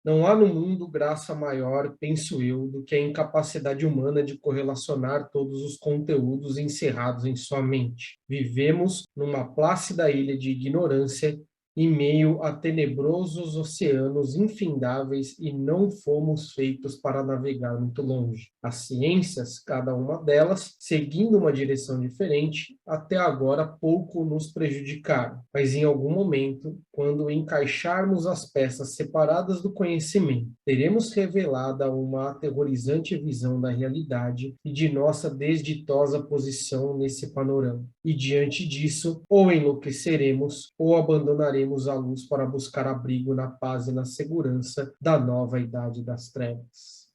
Não há no mundo graça maior, penso eu, do que a incapacidade humana de correlacionar todos os conteúdos encerrados em sua mente. Vivemos numa plácida ilha de ignorância, em meio a tenebrosos oceanos infindáveis e não fomos feitos para navegar muito longe. As ciências, cada uma delas, seguindo uma direção diferente, até agora pouco nos prejudicaram, mas em algum momento, quando encaixarmos as peças separadas do conhecimento, teremos revelada uma aterrorizante visão da realidade e de nossa desditosa posição nesse panorama. E diante disso, ou enlouqueceremos, ou abandonaremos a luz para buscar abrigo na paz e na segurança da nova idade das trevas.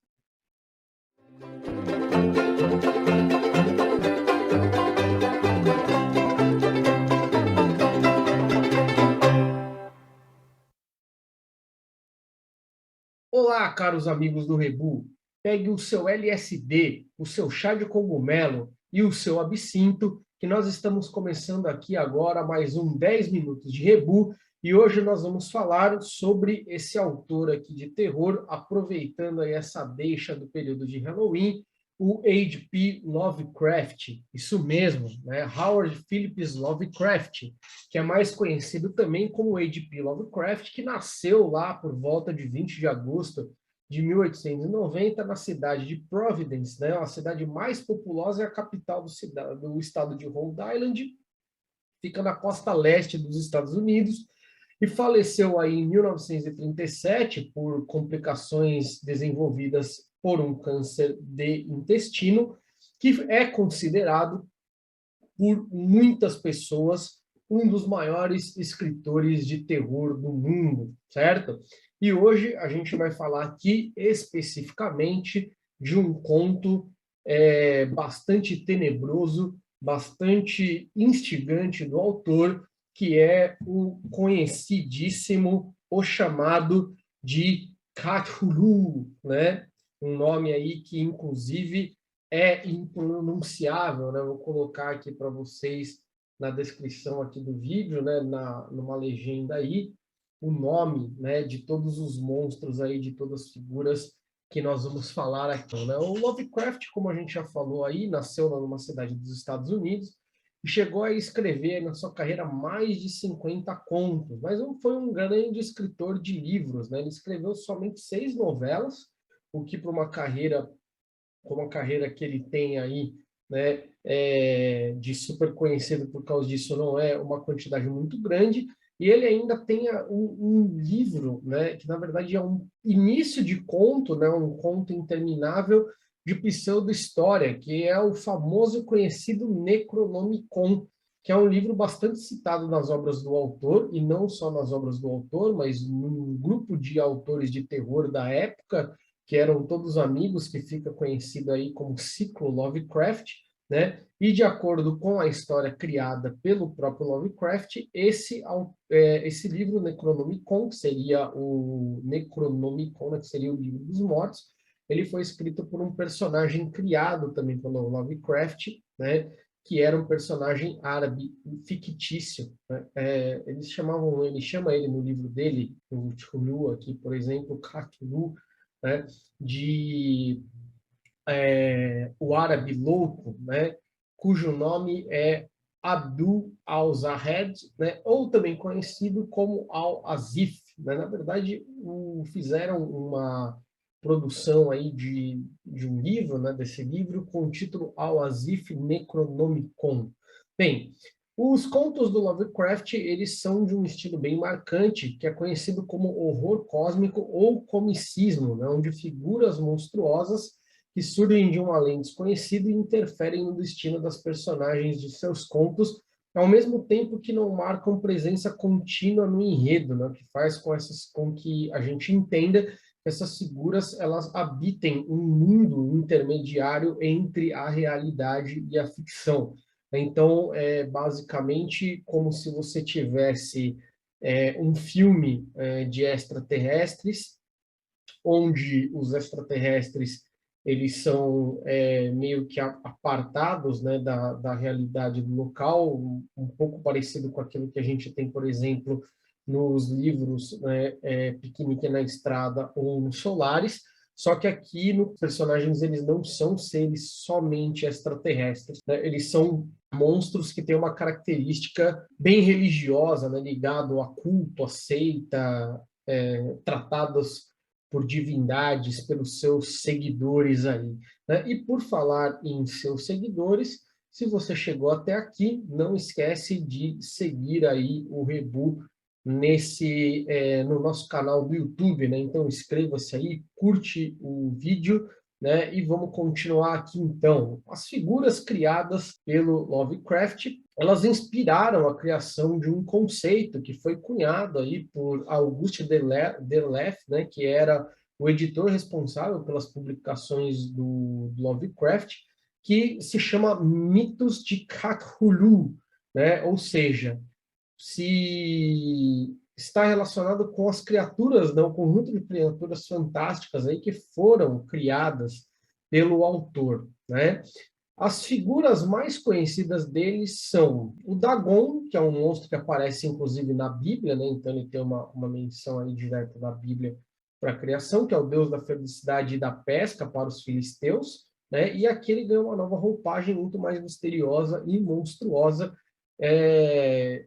Olá, caros amigos do Rebu. Pegue o seu LSD, o seu chá de cogumelo e o seu absinto, que nós estamos começando aqui agora mais um 10 minutos de Rebu, e hoje nós vamos falar sobre esse autor aqui de terror, aproveitando aí essa deixa do período de Halloween, o H.P. Lovecraft, isso mesmo, né? Howard Phillips Lovecraft, que é mais conhecido também como H.P. Lovecraft, que nasceu lá por volta de 20 de agosto de 1890 na cidade de Providence, né? A cidade mais populosa e a capital do estado de Rhode Island, fica na costa leste dos Estados Unidos, e faleceu aí em 1937 por complicações desenvolvidas por um câncer de intestino, que é considerado por muitas pessoas um dos maiores escritores de terror do mundo, certo? E hoje a gente vai falar aqui especificamente de um conto bastante tenebroso, bastante instigante do autor, que é o conhecidíssimo O Chamado de Cthulhu, né? Um nome aí que, inclusive, é impronunciável, né? Vou colocar aqui para vocês na descrição aqui do vídeo, né? Numa legenda aí, o nome, né? De todos os monstros aí, de todas as figuras que nós vamos falar aqui, né? O Lovecraft, como a gente já falou aí, nasceu numa cidade dos Estados Unidos e chegou a escrever na sua carreira mais de 50 contos, mas não foi um grande escritor de livros, né? Ele escreveu somente 6 novelas, o que para uma carreira como a carreira que ele tem aí, né, de super conhecido por causa disso, não é uma quantidade muito grande, e ele ainda tem um livro, né, que na verdade é um início de conto, né, um conto interminável de pseudo-história, que é o famoso e conhecido Necronomicon, que é um livro bastante citado nas obras do autor, e não só nas obras do autor, mas num grupo de autores de terror da época, que eram todos amigos, que fica conhecido aí como ciclo Lovecraft, né? E de acordo com a história criada pelo próprio Lovecraft, esse livro Necronomicon, que seria o Necronomicon, né, que seria o livro dos mortos, ele foi escrito por um personagem criado também pelo Lovecraft, né? Que era um personagem árabe fictício, né? Ele chama ele no livro dele, o Cthulhu aqui, por exemplo, Cthulhu, né, de o árabe louco, né, cujo nome é Abdul al-Zahed, né, ou também conhecido como Al-Azif. Né? Na verdade, fizeram uma produção aí de um livro, né, desse livro, com o título Al-Azif Necronomicon. Bem, os contos do Lovecraft, eles são de um estilo bem marcante, que é conhecido como horror cósmico ou comicismo, né, onde figuras monstruosas que surgem de um além desconhecido e interferem no destino das personagens de seus contos, ao mesmo tempo que não marcam presença contínua no enredo, né, que faz com que a gente entenda que essas figuras elas habitem um mundo intermediário entre a realidade e a ficção. Então, é basicamente como se você tivesse um filme de extraterrestres, onde os extraterrestres eles são meio que apartados, né, da realidade do local, um pouco parecido com aquilo que a gente tem, por exemplo, nos livros, né, Piquenique na Estrada ou no Solaris, só que aqui nos personagens eles não são seres somente extraterrestres, né? Eles são monstros que têm uma característica bem religiosa, né, ligado a culto, a seita, tratados por divindades, pelos seus seguidores aí, né? E por falar em seus seguidores, se você chegou até aqui, não esquece de seguir aí o Rebu no nosso canal do YouTube, né? Então inscreva-se aí, curte o vídeo, né? E vamos continuar aqui então. As figuras criadas pelo Lovecraft, elas inspiraram a criação de um conceito que foi cunhado aí por Auguste Derleth, né? Que era o editor responsável pelas publicações do Lovecraft, que se chama mitos de Cthulhu, né? Ou seja, se está relacionado com as criaturas, né? O conjunto de criaturas fantásticas aí que foram criadas pelo autor, né? As figuras mais conhecidas deles são o Dagon, que é um monstro que aparece inclusive na Bíblia, né? Então ele tem uma menção aí direta da Bíblia para a criação, que é o deus da felicidade e da pesca para os filisteus, né? E aqui ele ganha uma nova roupagem muito mais misteriosa e monstruosa,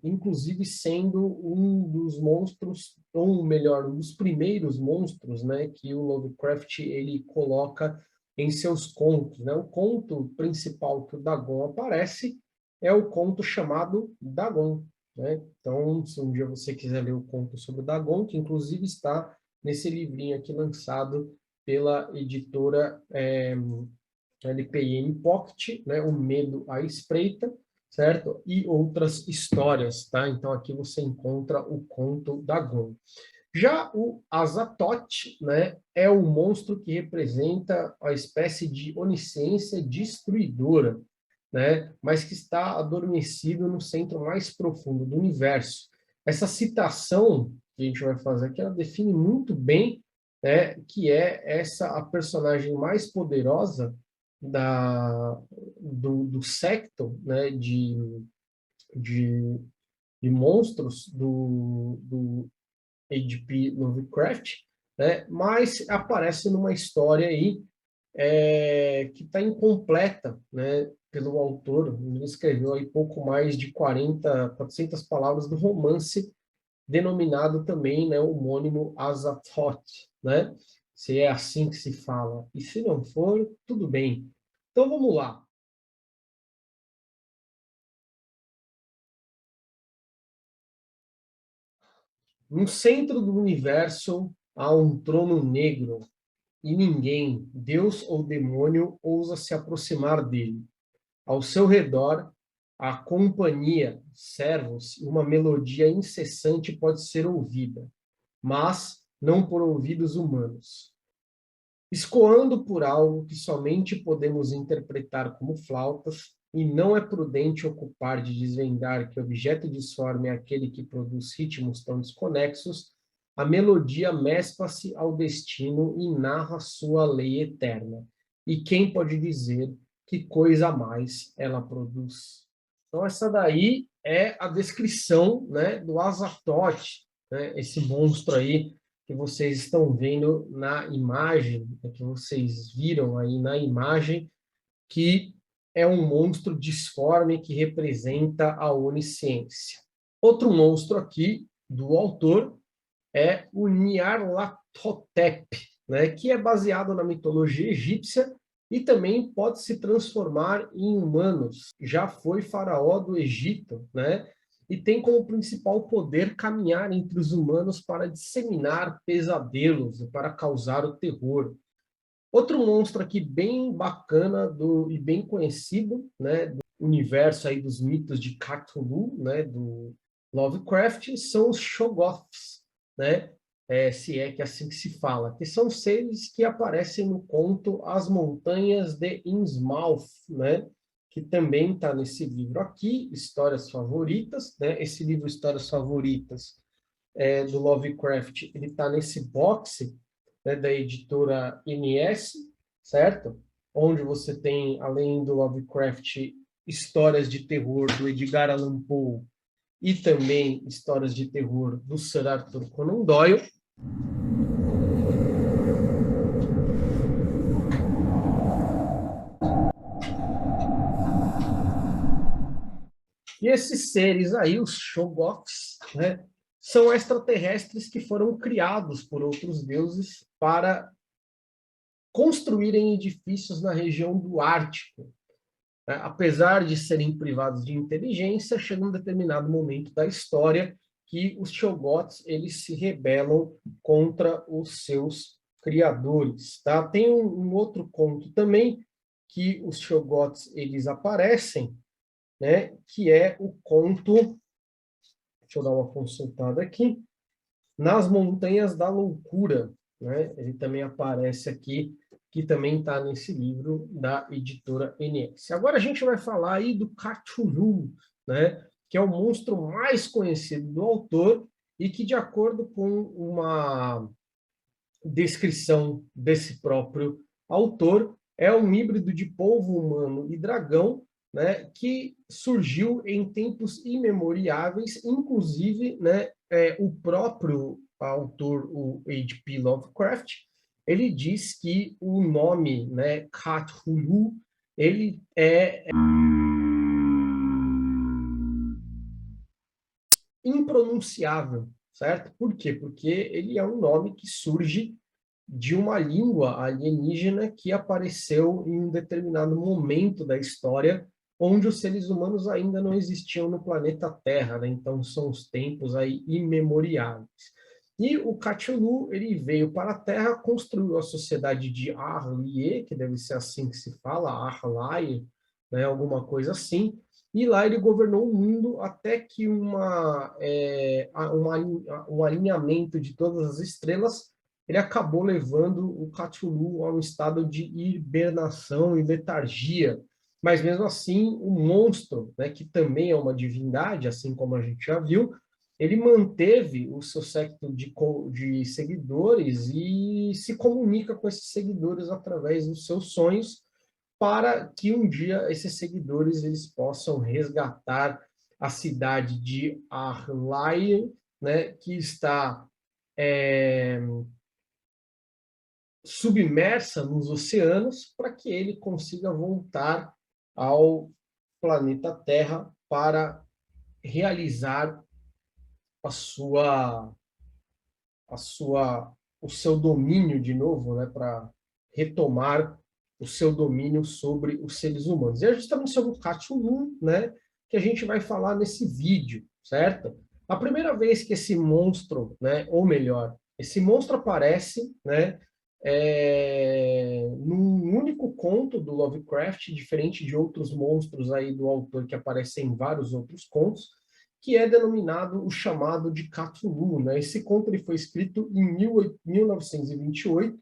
inclusive sendo um dos monstros, ou melhor, um dos primeiros monstros, né, que o Lovecraft ele coloca em seus contos, né? O conto principal que o Dagon aparece é o conto chamado Dagon, né? Então, se um dia você quiser ler o conto sobre o Dagon, que inclusive está nesse livrinho aqui lançado pela editora LPM Pocket, né? O Medo à Espreita, certo? E outras histórias, tá? Então aqui você encontra o conto Dagon. Já o Azathoth, né, é o monstro que representa a espécie de onisciência destruidora, né, mas que está adormecido no centro mais profundo do universo. Essa citação que a gente vai fazer aqui, ela define muito bem, né, que é essa a personagem mais poderosa do secto, né, de, de monstros do H.P. Lovecraft, né? Mas aparece numa história aí que está incompleta, né? Pelo autor, ele escreveu aí pouco mais de 400 palavras do romance denominado também, né, homônimo Azathoth, né? Se é assim que se fala. E se não for, tudo bem. Então vamos lá. No centro do universo há um trono negro e ninguém, Deus ou demônio, ousa se aproximar dele. Ao seu redor, a companhia, servos e uma melodia incessante pode ser ouvida, mas não por ouvidos humanos. Escoando por algo que somente podemos interpretar como flautas, e não é prudente ocupar de desvendar que objeto disforme é aquele que produz ritmos tão desconexos, a melodia mescla-se ao destino e narra sua lei eterna. E quem pode dizer que coisa a mais ela produz? Então, essa daí é a descrição, né, do Azathoth, né, esse monstro aí que vocês estão vendo na imagem, que vocês viram aí na imagem, que é um monstro disforme que representa a onisciência. Outro monstro aqui do autor é o Nyarlathotep, né, que é baseado na mitologia egípcia e também pode se transformar em humanos. Já foi faraó do Egito, né? E tem como principal poder caminhar entre os humanos para disseminar pesadelos, para causar o terror. Outro monstro aqui bem bacana e bem conhecido, né, do universo aí dos mitos de Cthulhu, né, do Lovecraft, são os Shoggoths, né? Se é que é assim que se fala, que são seres que aparecem no conto As Montanhas de Innsmouth, né? Que também está nesse livro aqui, Histórias Favoritas, né? Esse livro Histórias Favoritas do Lovecraft, ele está nesse box, né, da editora MS, certo? Onde você tem, além do Lovecraft, histórias de terror do Edgar Allan Poe, e também histórias de terror do Sir Arthur Conan Doyle. E esses seres aí, os Shoggoths, né, são extraterrestres que foram criados por outros deuses para construírem edifícios na região do Ártico. Apesar de serem privados de inteligência, chega um determinado momento da história que os Shoggoths eles se rebelam contra os seus criadores. Tá? Tem um outro conto também que os Shoggoths eles aparecem, né, que é o conto, deixa eu dar uma consultada aqui, Nas Montanhas da Loucura, né? Ele também aparece aqui, que também está nesse livro da editora NS. Agora a gente vai falar aí do Cthulhu, né? Que é o monstro mais conhecido do autor e que, de acordo com uma descrição desse próprio autor, é um híbrido de polvo humano e dragão, né, que surgiu em tempos imemoriáveis, inclusive, né, o próprio autor, o H.P. Lovecraft, ele diz que o nome, né, Cthulhu, ele é impronunciável, certo? Por quê? Porque ele é um nome que surge de uma língua alienígena que apareceu em um determinado momento da história, onde os seres humanos ainda não existiam no planeta Terra, né? Então são os tempos aí imemoriais. E o Cthulhu, ele veio para a Terra, construiu a sociedade de Arlie, que deve ser assim que se fala, Arlie, né? Alguma coisa assim, e lá ele governou o mundo até que um alinhamento de todas as estrelas ele acabou levando o Cthulhu a um estado de hibernação e letargia. Mas mesmo assim, o monstro, né, que também é uma divindade, assim como a gente já viu, ele manteve o seu séquito de seguidores e se comunica com esses seguidores através dos seus sonhos, para que um dia esses seguidores eles possam resgatar a cidade de Arlaie, né, que está submersa nos oceanos, para que ele consiga voltar ao planeta Terra para realizar a sua, o seu domínio de novo, né, para retomar o seu domínio sobre os seres humanos. E é justamente sobre o Cthulhu, né, que a gente vai falar nesse vídeo, certo? A primeira vez que esse monstro, né, ou melhor, esse monstro aparece, né, num único conto do Lovecraft, diferente de outros monstros aí do autor que aparecem em vários outros contos, que é denominado o chamado de Cthulhu, né? Esse conto ele foi escrito em 1928,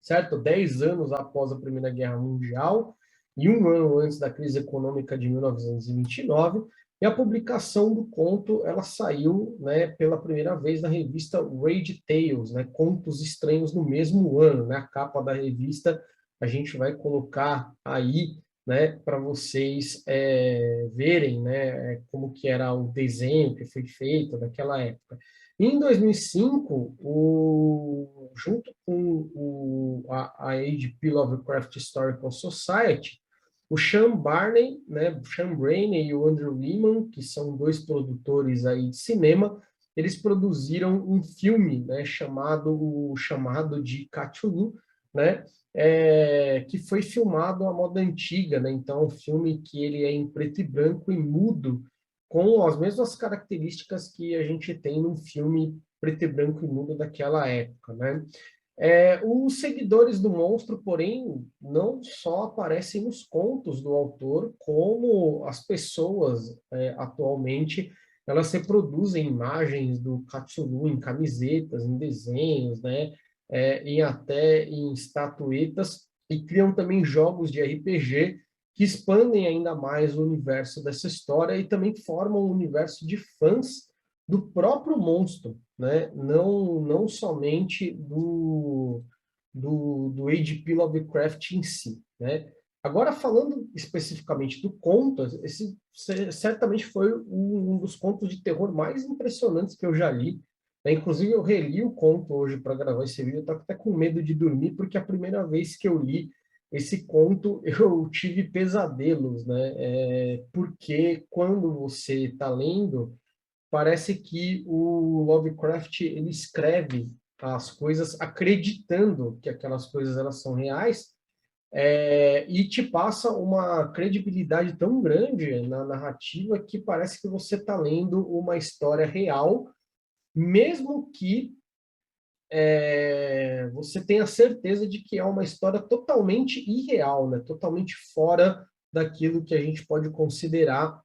certo? 10 anos após a Primeira Guerra Mundial e um ano antes da crise econômica de 1929, e a publicação do conto ela saiu, né, pela primeira vez na revista Rage Tales, né, Contos Estranhos, no mesmo ano, né? A capa da revista a gente vai colocar aí, né, para vocês verem, né, como que era o desenho que foi feito naquela época. Em 2005, junto com a H.P. Lovecraft Historical Society, o Sean Barney, né, Sean Brainey e o Andrew Lehman, que são dois produtores aí de cinema, eles produziram um filme, né, chamado de Cthulhu, né, que foi filmado à moda antiga, né, então é um filme que ele é em preto e branco e mudo, com as mesmas características que a gente tem num filme preto e branco e mudo daquela época, né? Os seguidores do monstro, porém, não só aparecem nos contos do autor, como as pessoas atualmente elas reproduzem imagens do Cthulhu em camisetas, em desenhos, né? Até em estatuetas, e criam também jogos de RPG que expandem ainda mais o universo dessa história e também formam um universo de fãs do próprio monstro, né? Não somente do H.P. Lovecraft em si, né? Agora, falando especificamente do conto, esse certamente foi um dos contos de terror mais impressionantes que eu já li, né? Inclusive, eu reli o conto hoje para gravar esse vídeo, eu estava até com medo de dormir, porque a primeira vez que eu li esse conto, eu tive pesadelos, né? Porque quando você está lendo, parece que o Lovecraft ele escreve as coisas acreditando que aquelas coisas elas são reais, e te passa uma credibilidade tão grande na narrativa que parece que você está lendo uma história real, mesmo que você tenha certeza de que é uma história totalmente irreal, né? Totalmente fora daquilo que a gente pode considerar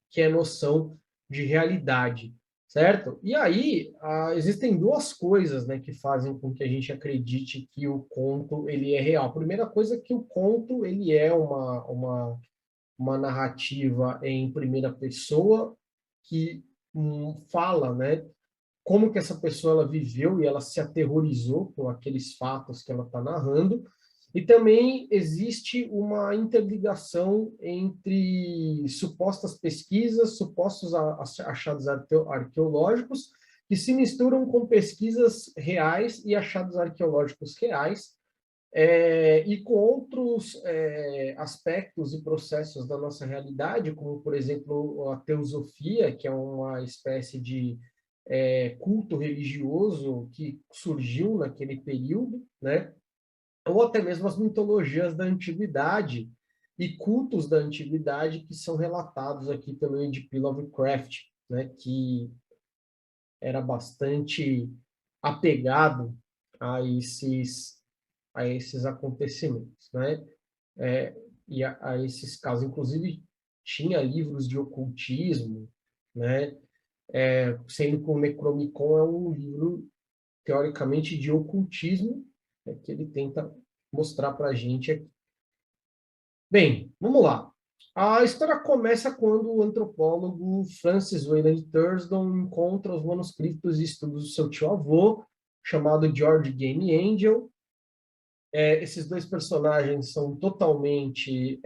que é noção de realidade, certo? E aí, existem duas coisas, né, que fazem com que a gente acredite que o conto ele é real. A primeira coisa é que o conto ele é uma narrativa em primeira pessoa que fala, né, como que essa pessoa ela viveu e ela se aterrorizou com aqueles fatos que ela está narrando. E também existe uma interligação entre supostas pesquisas, supostos achados arqueológicos, que se misturam com pesquisas reais e achados arqueológicos reais, e com outros aspectos e processos da nossa realidade, como, por exemplo, a teosofia, que é uma espécie de culto religioso que surgiu naquele período, né? Ou até mesmo as mitologias da antiguidade e cultos da antiguidade que são relatados aqui pelo H.P. Lovecraft, né? Que era bastante apegado a esses acontecimentos, né? E a esses casos. Inclusive, tinha livros de ocultismo, né? Sendo que o Necronomicon é um livro, teoricamente, de ocultismo, né, que ele tenta mostrar para a gente aqui. Bem, vamos lá. A história começa quando o antropólogo Francis Wayland Thurston encontra os manuscritos e estudos do seu tio-avô, chamado George Game Angel. Esses dois personagens são totalmente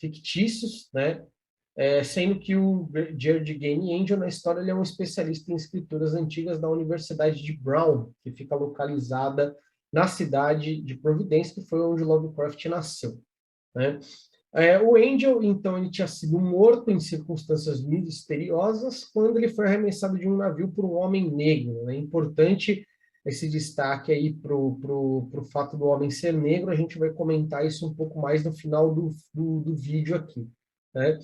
fictícios, né? Sendo que o George Game Angel, na história, ele é um especialista em escrituras antigas da Universidade de Brown, que fica localizada na cidade de Providência, que foi onde Lovecraft nasceu, né? O Angel, então, ele tinha sido morto em circunstâncias misteriosas quando ele foi arremessado de um navio por um homem negro, né? É importante esse destaque aí pro fato do homem ser negro, a gente vai comentar isso um pouco mais no final do vídeo aqui, né?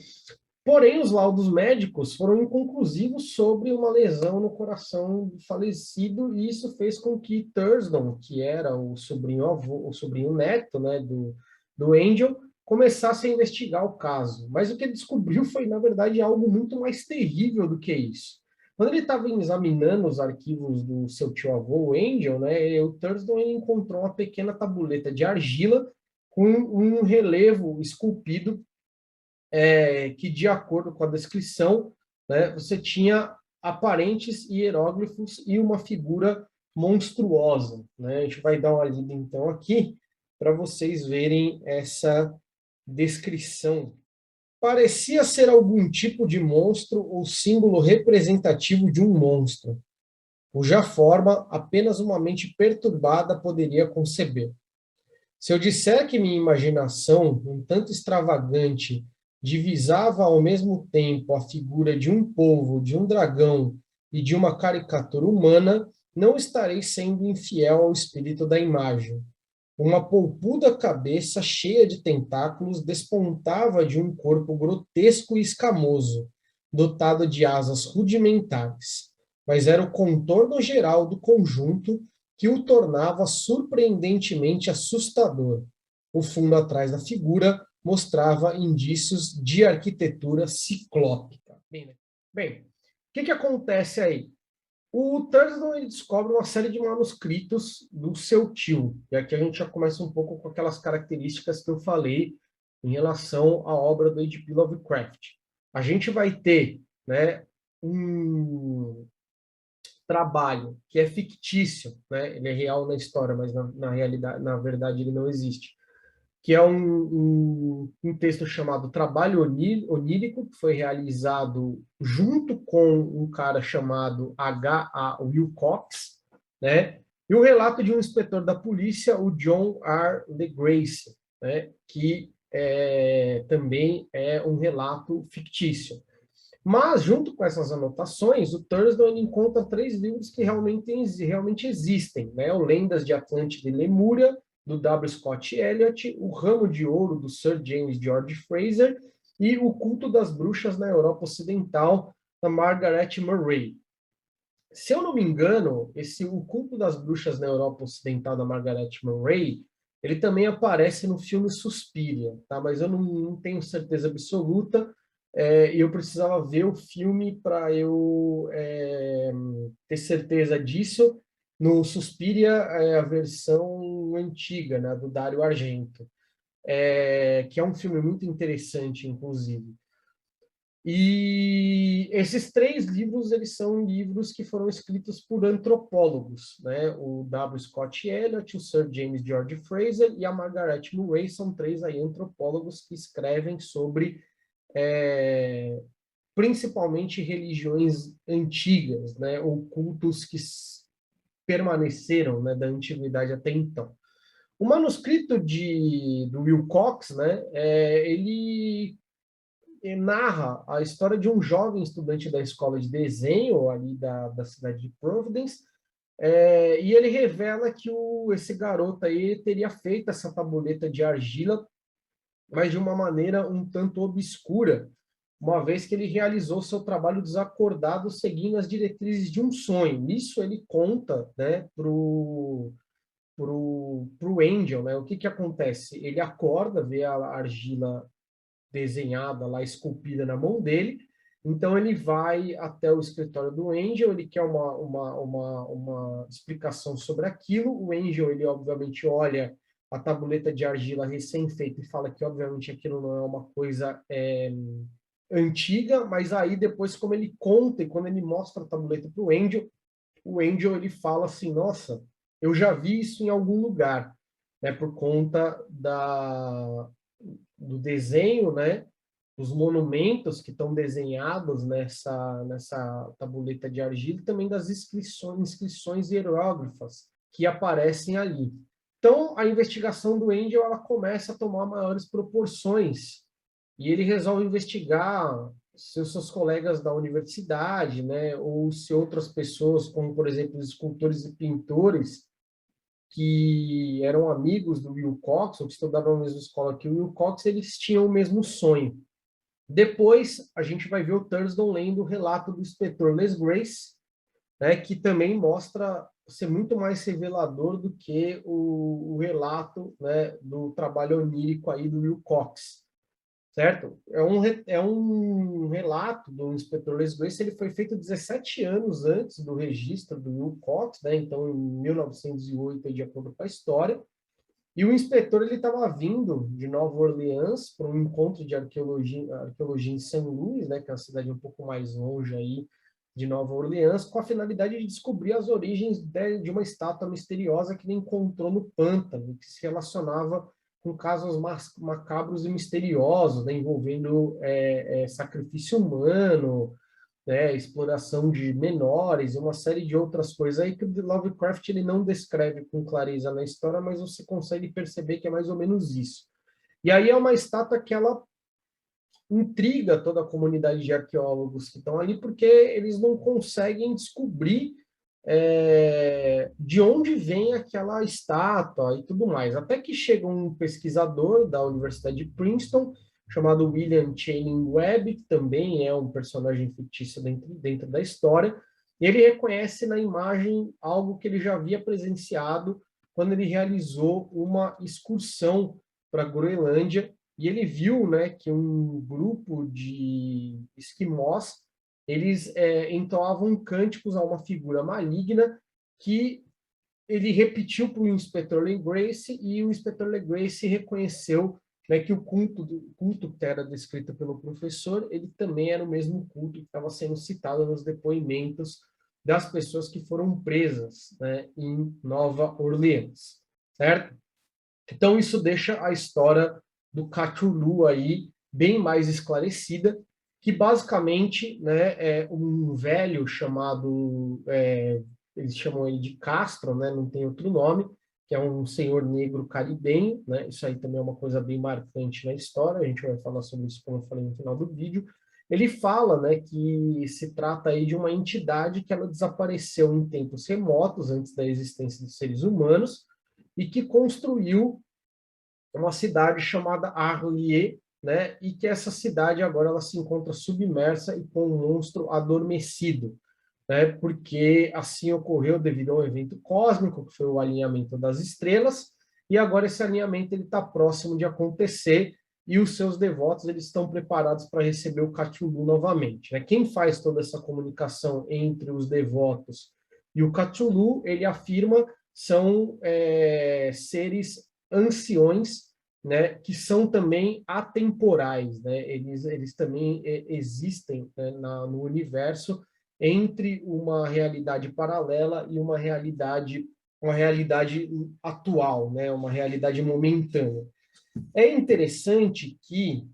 Porém, os laudos médicos foram inconclusivos sobre uma lesão no coração do falecido, e isso fez com que Thurston, que era o sobrinho avô, o sobrinho neto, né, do Angel, começasse a investigar o caso. Mas o que ele descobriu foi, na verdade, algo muito mais terrível do que isso. Quando ele estava examinando os arquivos do seu tio-avô, o Angel, né, o Thurston ele encontrou uma pequena tabuleta de argila com um relevo esculpido, que, de acordo com a descrição, né, você tinha aparentes hieróglifos e uma figura monstruosa, né? A gente vai dar uma lida, então, aqui, para vocês verem essa descrição. Parecia ser algum tipo de monstro ou símbolo representativo de um monstro, cuja forma apenas uma mente perturbada poderia conceber. Se eu disser que minha imaginação, um tanto extravagante, divisava ao mesmo tempo a figura de um polvo, de um dragão e de uma caricatura humana, não estarei sendo infiel ao espírito da imagem. Uma polpuda cabeça cheia de tentáculos despontava de um corpo grotesco e escamoso, dotado de asas rudimentares, mas era o contorno geral do conjunto que o tornava surpreendentemente assustador. O fundo atrás da figura mostrava indícios de arquitetura ciclópica. Bem, o que acontece aí? O Thurston ele descobre uma série de manuscritos do seu tio, e aqui a gente já começa um pouco com aquelas características que eu falei em relação à obra do H.P. Lovecraft. A gente vai ter, né, um trabalho que é fictício, né? Ele é real na história, mas na realidade, na verdade, ele não existe. que é um texto chamado Trabalho Onírico, que foi realizado junto com um cara chamado H.A. Wilcox, né? E o relato de um inspetor da polícia, o John R. LeGrace, né? Que também é um relato fictício. Mas, junto com essas anotações, o Thurston ele encontra três livros que realmente existem, né? O Lendas de Atlântida e Lemúria, do W. Scott Elliott, O Ramo de Ouro, do Sir James George Fraser, e O Culto das Bruxas na Europa Ocidental, da Margaret Murray. Se eu não me engano, O Culto das Bruxas na Europa Ocidental, da Margaret Murray, ele também aparece no filme Suspiria, tá? Mas eu não tenho certeza absoluta, e eu precisava ver o filme para eu ter certeza disso. No Suspiria, é a versão antiga, né, do Dario Argento, que é um filme muito interessante, inclusive. E esses três livros, eles são livros que foram escritos por antropólogos, né? O W. Scott Elliott, o Sir James George Fraser e a Margaret Murray são três aí antropólogos que escrevem sobre principalmente religiões antigas, né? Ou cultos que permaneceram, né, da antiguidade até então. O manuscrito do Will Cox, né, ele narra a história de um jovem estudante da escola de desenho ali da cidade de Providence, e ele revela que esse garoto aí teria feito essa tabuleta de argila, mas de uma maneira um tanto obscura, uma vez que ele realizou seu trabalho desacordado seguindo as diretrizes de um sonho. Isso ele conta, né, pro Angel, né? O que acontece? Ele acorda, vê a argila desenhada lá, esculpida na mão dele. Então ele vai até o escritório do Angel, ele quer uma explicação sobre aquilo. O Angel, ele obviamente olha a tabuleta de argila recém-feita e fala que obviamente aquilo não é uma coisa antiga, mas aí depois, como ele conta e quando ele mostra a tabuleta para o Angel ele fala assim, nossa, eu já vi isso em algum lugar, né, por conta do desenho, né, os monumentos que estão desenhados nessa tabuleta de argila e também das inscrições hieróglifas que aparecem ali. Então, a investigação do Angel ela começa a tomar maiores proporções e ele resolve investigar se os seus colegas da universidade, né, ou se outras pessoas, como por exemplo os escultores e pintores, que eram amigos do Will Cox, ou que estudavam na mesma escola que o Will Cox, eles tinham o mesmo sonho. Depois, a gente vai ver o Thurston lendo o relato do inspetor Les Grace, né, que também mostra ser muito mais revelador do que o relato, né, do trabalho onírico aí do Will Cox, certo? É um relato do inspetor Les Grace, ele foi feito 17 anos antes do registro do Will Cox, né, então em 1908, de acordo com a história, e o inspetor ele estava vindo de Nova Orleans para um encontro de arqueologia em São Luís, né, que é uma cidade um pouco mais longe aí de Nova Orleans, com a finalidade de descobrir as origens de uma estátua misteriosa que ele encontrou no pântano, que se relacionava com casos macabros e misteriosos, né, envolvendo sacrifício humano, né, exploração de menores, uma série de outras coisas aí que o Lovecraft ele não descreve com clareza na história, mas você consegue perceber que é mais ou menos isso. E aí é uma estátua que ela intriga toda a comunidade de arqueólogos que estão ali, porque eles não conseguem descobrir de onde vem aquela estátua e tudo mais. Até que chega um pesquisador da Universidade de Princeton, chamado William Channing Webb, que também é um personagem fictício dentro da história, e ele reconhece na imagem algo que ele já havia presenciado quando ele realizou uma excursão para a Groenlândia, e ele viu, né, que um grupo de esquimós eles entoavam cânticos a uma figura maligna que ele repetiu para o inspetor Legrace e o inspetor Legrace reconheceu, né, que o culto que era descrito pelo professor, ele também era o mesmo culto que estava sendo citado nos depoimentos das pessoas que foram presas, né, em Nova Orleans, certo? Então, isso deixa a história do Cthulhu aí bem mais esclarecida, que basicamente, né, é um velho chamado, eles chamam ele de Castro, né, não tem outro nome, que é um senhor negro caribenho, né, isso aí também é uma coisa bem marcante na história, a gente vai falar sobre isso, como eu falei no final do vídeo. Ele fala, né, que se trata aí de uma entidade que ela desapareceu em tempos remotos, antes da existência dos seres humanos, e que construiu uma cidade chamada Arlier, né? E que essa cidade agora ela se encontra submersa e com um monstro adormecido, né? Porque assim ocorreu devido a um evento cósmico, que foi o alinhamento das estrelas, e agora esse alinhamento ele está próximo de acontecer e os seus devotos eles estão preparados para receber o Cthulhu novamente, né? Quem faz toda essa comunicação entre os devotos e o Cthulhu, ele afirma, são seres anciões, né, que são também atemporais, né? Eles também existem, né, no universo entre uma realidade paralela e uma realidade atual, né? Uma realidade momentânea. É interessante que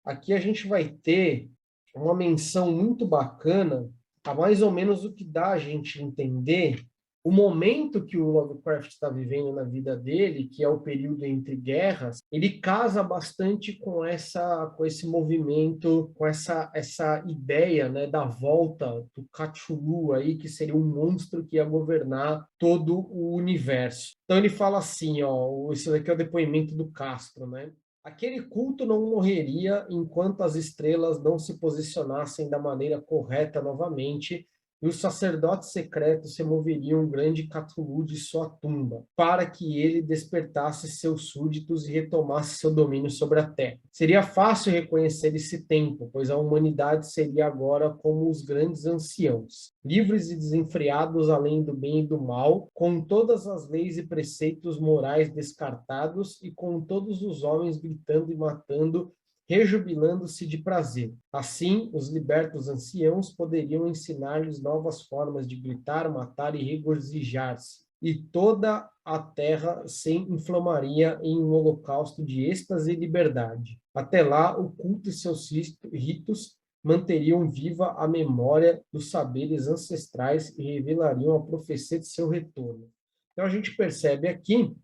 aqui a gente vai ter uma menção muito bacana a mais ou menos o que dá a gente entender o momento que o Lovecraft está vivendo na vida dele, que é o período entre guerras, ele casa bastante com esse movimento, com essa ideia, né, da volta do Cthulhu aí, que seria um monstro que ia governar todo o universo. Então ele fala assim, ó, esse daqui é o depoimento do Castro, né? Aquele culto não morreria enquanto as estrelas não se posicionassem da maneira correta novamente, e os sacerdotes secretos removeriam um grande Cthulhu de sua tumba, para que ele despertasse seus súditos e retomasse seu domínio sobre a Terra. Seria fácil reconhecer esse tempo, pois a humanidade seria agora como os grandes anciãos, livres e desenfreados além do bem e do mal, com todas as leis e preceitos morais descartados e com todos os homens gritando e matando, rejubilando-se de prazer. Assim, os libertos anciãos poderiam ensinar-lhes novas formas de gritar, matar e regozijar-se, e toda a terra se inflamaria em um holocausto de êxtase e liberdade. Até lá, o culto e seus ritos manteriam viva a memória dos saberes ancestrais e revelariam a profecia de seu retorno. Então a gente percebe aqui,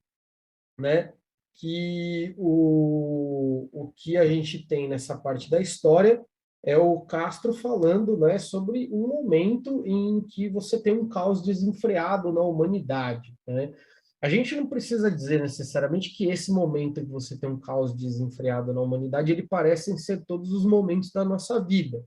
né, que o que a gente tem nessa parte da história é o Castro falando, né, sobre um momento em que você tem um caos desenfreado na humanidade, né? A gente não precisa dizer necessariamente que esse momento em que você tem um caos desenfreado na humanidade, ele parece ser todos os momentos da nossa vida.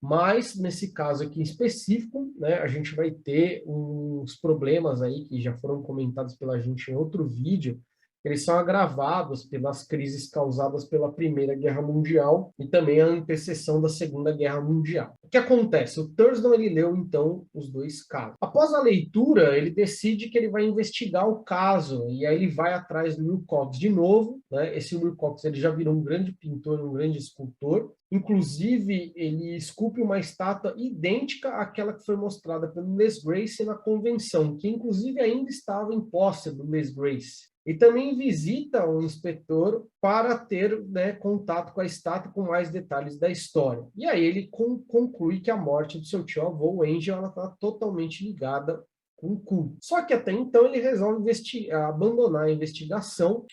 Mas, nesse caso aqui em específico, né, a gente vai ter uns problemas aí que já foram comentados pela gente em outro vídeo, eles são agravados pelas crises causadas pela Primeira Guerra Mundial e também a antecessão da Segunda Guerra Mundial. O que acontece? O Thurston ele leu, então, os dois casos. Após a leitura, ele decide que ele vai investigar o caso, e aí ele vai atrás do Wilcox de novo, né? Esse Wilcox ele já virou um grande pintor, um grande escultor. Inclusive, ele esculpe uma estátua idêntica àquela que foi mostrada pelo Les Grace na convenção, que inclusive ainda estava em posse do Les Grace. E também visita o inspetor para ter, né, contato com a estátua com mais detalhes da história. E aí ele conclui que a morte do seu tio-avô, o Angel, está totalmente ligada com o culto. Só que até então ele resolve abandonar a investigação,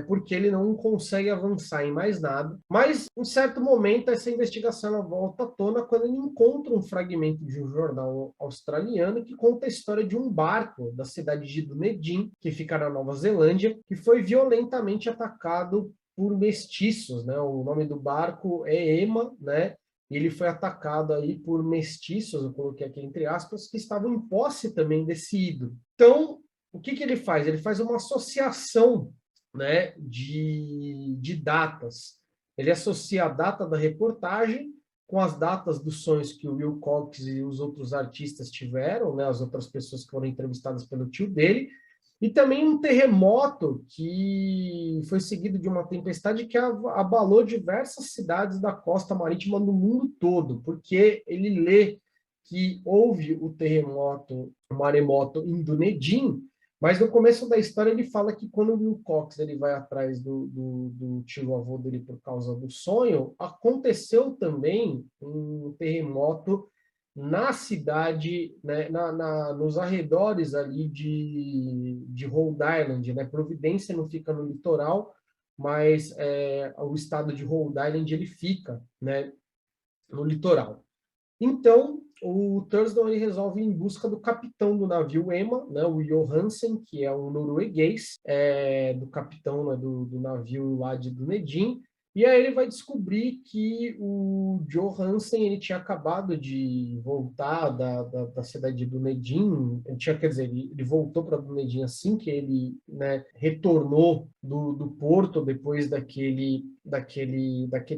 porque ele não consegue avançar em mais nada. Mas, em certo momento, essa investigação ela volta à tona quando ele encontra um fragmento de um jornal australiano que conta a história de um barco da cidade de Dunedin, que fica na Nova Zelândia, que foi violentamente atacado por mestiços, né? O nome do barco é Emma, né? E ele foi atacado aí por mestiços, eu coloquei aqui entre aspas, que estavam em posse também desse ídolo. Então, o que ele faz? Ele faz uma associação, né, de datas. Ele associa a data da reportagem com as datas dos sonhos que o Will Cox e os outros artistas tiveram, né, as outras pessoas que foram entrevistadas pelo tio dele, e também um terremoto que foi seguido de uma tempestade que abalou diversas cidades da costa marítima no mundo todo, porque ele lê que houve o terremoto, o maremoto em Dunedin, Mas no começo da história ele fala que quando o Wilcox ele vai atrás do tio-avô dele por causa do sonho, aconteceu também um terremoto na cidade, né, nos arredores ali de Rhode Island, né? Providência não fica no litoral, mas o estado de Rhode Island ele fica, né, no litoral. Então, o Thurston ele resolve ir em busca do capitão do navio Emma, né, o Johansen, que é um norueguês, do capitão, né, do navio lá de Dunedin, e aí ele vai descobrir que o Johansen ele tinha acabado de voltar da cidade de Dunedin, quer dizer, ele voltou para Dunedin assim que ele, né, retornou do porto depois daquele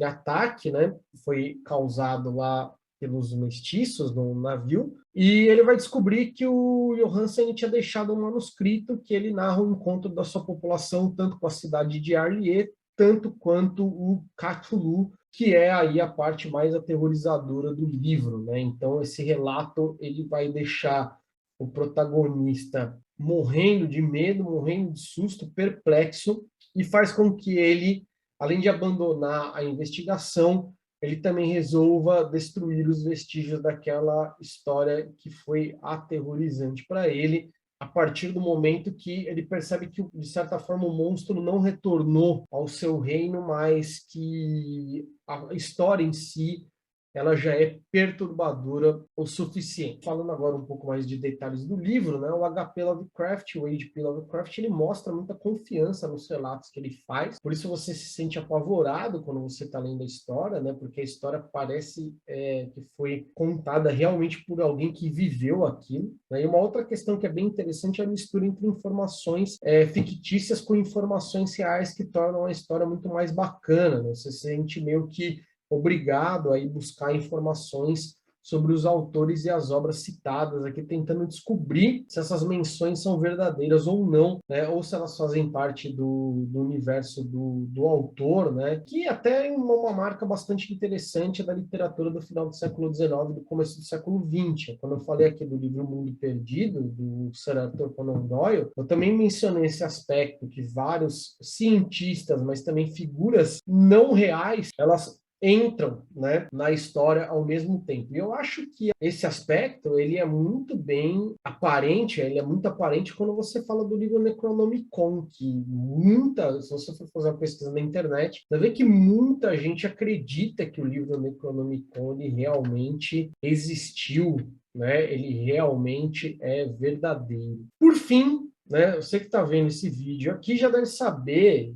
ataque, né, que foi causado lá pelos mestiços no navio, e ele vai descobrir que o Johansen tinha deixado um manuscrito que ele narra o encontro da sua população tanto com a cidade de Arlier, tanto quanto o Cthulhu, que é aí a parte mais aterrorizadora do livro, né? Então esse relato ele vai deixar o protagonista morrendo de medo, morrendo de susto, perplexo, e faz com que ele, além de abandonar a investigação, ele também resolva destruir os vestígios daquela história que foi aterrorizante para ele, a partir do momento que ele percebe que, de certa forma, o monstro não retornou ao seu reino, mas que a história em si ela já é perturbadora o suficiente. Falando agora um pouco mais de detalhes do livro, né, o H.P. Lovecraft, o H.P. Lovecraft, ele mostra muita confiança nos relatos que ele faz, por isso você se sente apavorado quando você está lendo a história, né, porque a história parece que foi contada realmente por alguém que viveu aquilo. Né? E uma outra questão que é bem interessante é a mistura entre informações fictícias com informações reais que tornam a história muito mais bacana. Né? Você se sente meio que obrigado a ir buscar informações sobre os autores e as obras citadas aqui, tentando descobrir se essas menções são verdadeiras ou não, né? Ou se elas fazem parte do universo do autor, né? Que até é uma marca bastante interessante da literatura do final do século XIX e do começo do século XX. Quando eu falei aqui do livro Mundo Perdido, do Sir Arthur Conan Doyle, eu também mencionei esse aspecto que vários cientistas, mas também figuras não reais, elas entram, né, na história ao mesmo tempo. E eu acho que esse aspecto ele é muito bem aparente, ele é muito aparente quando você fala do livro Necronomicon, que se você for fazer uma pesquisa na internet, você vê que muita gente acredita que o livro Necronomicon ele realmente existiu, né? Ele realmente é verdadeiro. Por fim, né, você que está vendo esse vídeo aqui já deve saber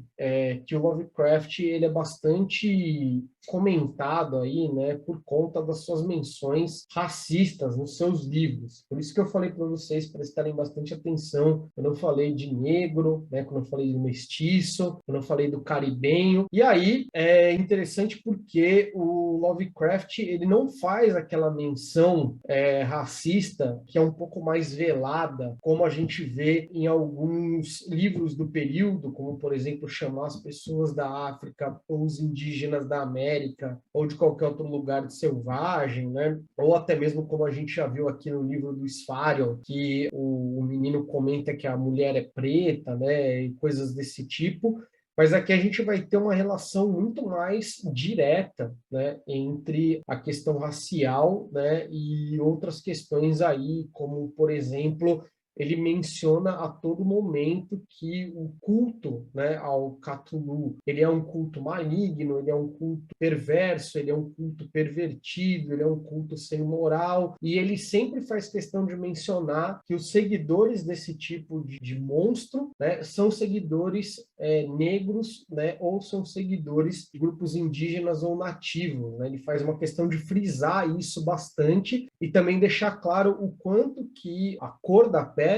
que o Lovecraft ele é bastante comentado aí, né, por conta das suas menções racistas nos seus livros. Por isso que eu falei para vocês prestarem bastante atenção quando eu falei de negro, né, quando eu falei do mestiço, quando eu falei do caribenho. E aí é interessante porque o Lovecraft ele não faz aquela menção racista que é um pouco mais velada, como a gente vê em alguns livros do período, como por exemplo chamar as pessoas da África ou os indígenas da América ou de qualquer outro lugar de selvagem, né? Ou até mesmo como a gente já viu aqui no livro do Sfarion, que o menino comenta que a mulher é preta, né? E coisas desse tipo. Mas aqui a gente vai ter uma relação muito mais direta, né, entre a questão racial, né, e outras questões aí, como, por exemplo, ele menciona a todo momento que o culto, né, ao Cthulhu, ele é um culto maligno, ele é um culto perverso, ele é um culto pervertido, ele é um culto sem moral, e ele sempre faz questão de mencionar que os seguidores desse tipo de monstro, né, são seguidores negros, né, ou são seguidores de grupos indígenas ou nativos. Né? Ele faz uma questão de frisar isso bastante e também deixar claro o quanto que a cor da pele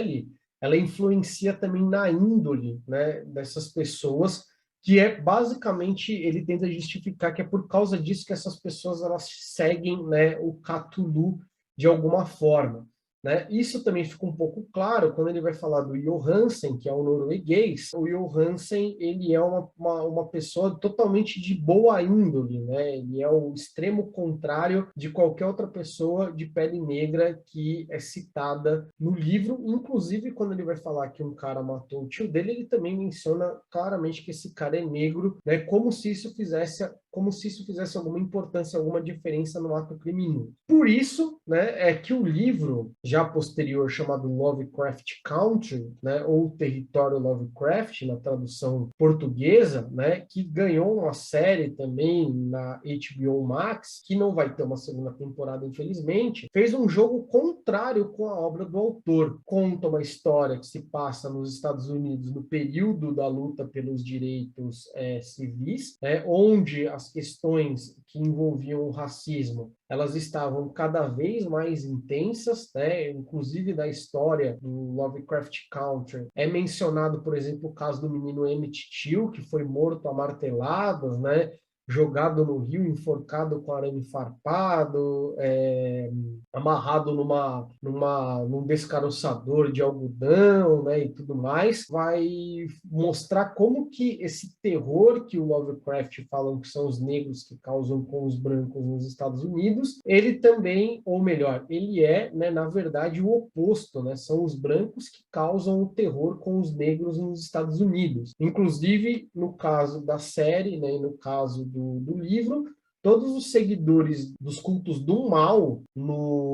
ela influencia também na índole, né, dessas pessoas, que é basicamente ele tenta justificar que é por causa disso que essas pessoas elas seguem, né, o Cthulhu de alguma forma. né? Isso também fica um pouco claro quando ele vai falar do Johansen, que é um norueguês. O Johansen, ele é uma pessoa totalmente de boa índole, né? Ele é o extremo contrário de qualquer outra pessoa de pele negra que é citada no livro. Inclusive, quando ele vai falar que um cara matou o tio dele, ele também menciona claramente que esse cara é negro, né? Como se isso fizesse alguma importância, alguma diferença no ato criminoso. Por isso, né, é que o livro já posterior chamado Lovecraft Country, né, ou Território Lovecraft na tradução portuguesa, né, que ganhou uma série também na HBO Max, que não vai ter uma segunda temporada, infelizmente, fez um jogo contrário com a obra do autor. Conta uma história que se passa nos Estados Unidos no período da luta pelos direitos civis, né, onde as questões que envolviam o racismo elas estavam cada vez mais intensas, né? Inclusive na história do Lovecraft Country é mencionado, por exemplo, o caso do menino Emmett Till, que foi morto a marteladas, né? Jogado no rio, enforcado com arame farpado, amarrado num descaroçador de algodão, né, e tudo mais, vai mostrar como que esse terror que o Lovecraft falam que são os negros que causam com os brancos nos Estados Unidos, ele também, ou melhor, ele é, né, na verdade, o oposto, né? São os brancos que causam o terror com os negros nos Estados Unidos. Inclusive, no caso da série, né, e no caso do livro, todos os seguidores dos cultos do mal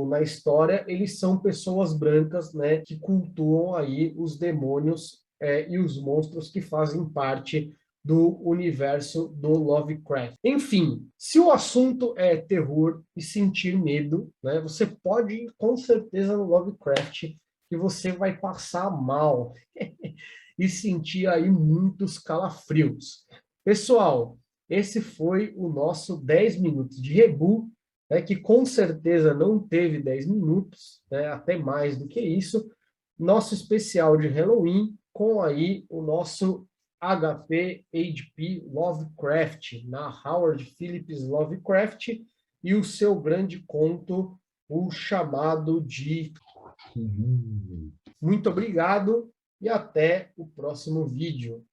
na história, eles são pessoas brancas, né, que cultuam aí os demônios e os monstros que fazem parte do universo do Lovecraft. Enfim, se o assunto é terror e sentir medo, né, você pode ir com certeza no Lovecraft que você vai passar mal e sentir aí muitos calafrios. Pessoal, esse foi o nosso 10 minutos de Rebu, né, que com certeza não teve 10 minutos, né, até mais do que isso. Nosso especial de Halloween com aí o nosso HP Lovecraft, na Howard Phillips Lovecraft, e o seu grande conto, O Chamado de... Muito obrigado e até o próximo vídeo.